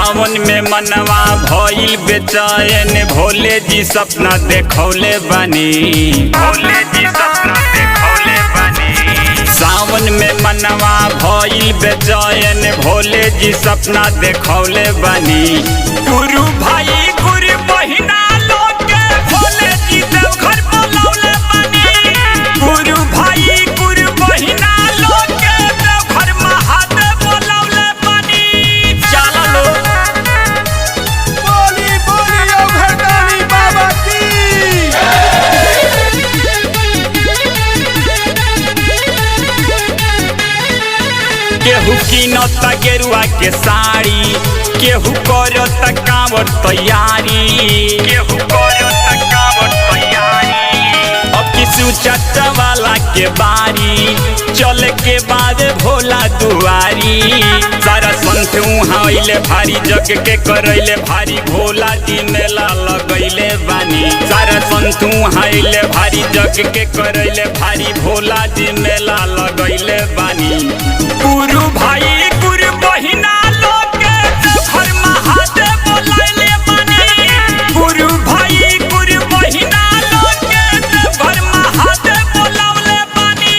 सावन में मनवा भइल बेचैन, भोले जी सपना देखौले बानी, भोले जी सपना देखौले बानी। सावन में मनवा भइल बेचैन, भोले जी सपना देखौले बानी। गुरु भाई गुरु बहिना लोग के भोले जी देवघर बोलौले बानी। गुरु भाई गुरु बहिना लोग के देवघर महादेव बोलौले बानी। चला लो बोली बोली ओ घरदानी बाबा की। केहू कीनता गेरुआ के साड़ी, केहू करता कांवर तैयारी, केहू करता कांवर तैयारी। अब किसी चाचा वाला के बारी, चले के बाद भोला दुआरी। सारा संत उहाँ अइले भारी, जग के करैले भारी, भोला जी मेला लगैले बानी। सारा संत उहाँ अइले भारी, जग के करैले भारी, भोला जी मेला लगैले बानी। गुरु भाई गुरु बहिना लोग के देवघर महादेव बोलैले बानी। गुरु भाई गुरु बहिना लोग के देवघर महादेव बोलौले बानी।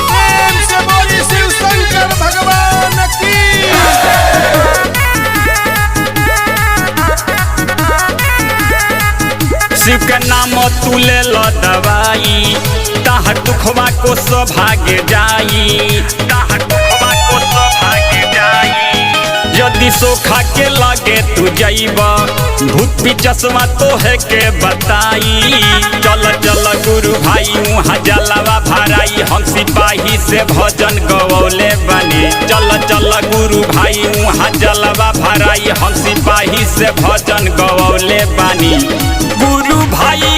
प्रेम से बोली शिव शंकर भगवान की। शिव का नाम तू ले लो दवाई, ताहर दुखवा को सौभाग्य जाई, ताहर दुखवा को सौभाग्य जाई। यदि सोखा के लगे तू जाइब, भूत पिचसवा तोहे के बताई। चल चल गुरु भाई वहाँ जलवा भराई, हम सिपाही से भजन गवौले बने। चल चल गुरु भाई वहाँ जलवा भराई, हम सिपाही से भजन गवौले बानी। गुरु भाई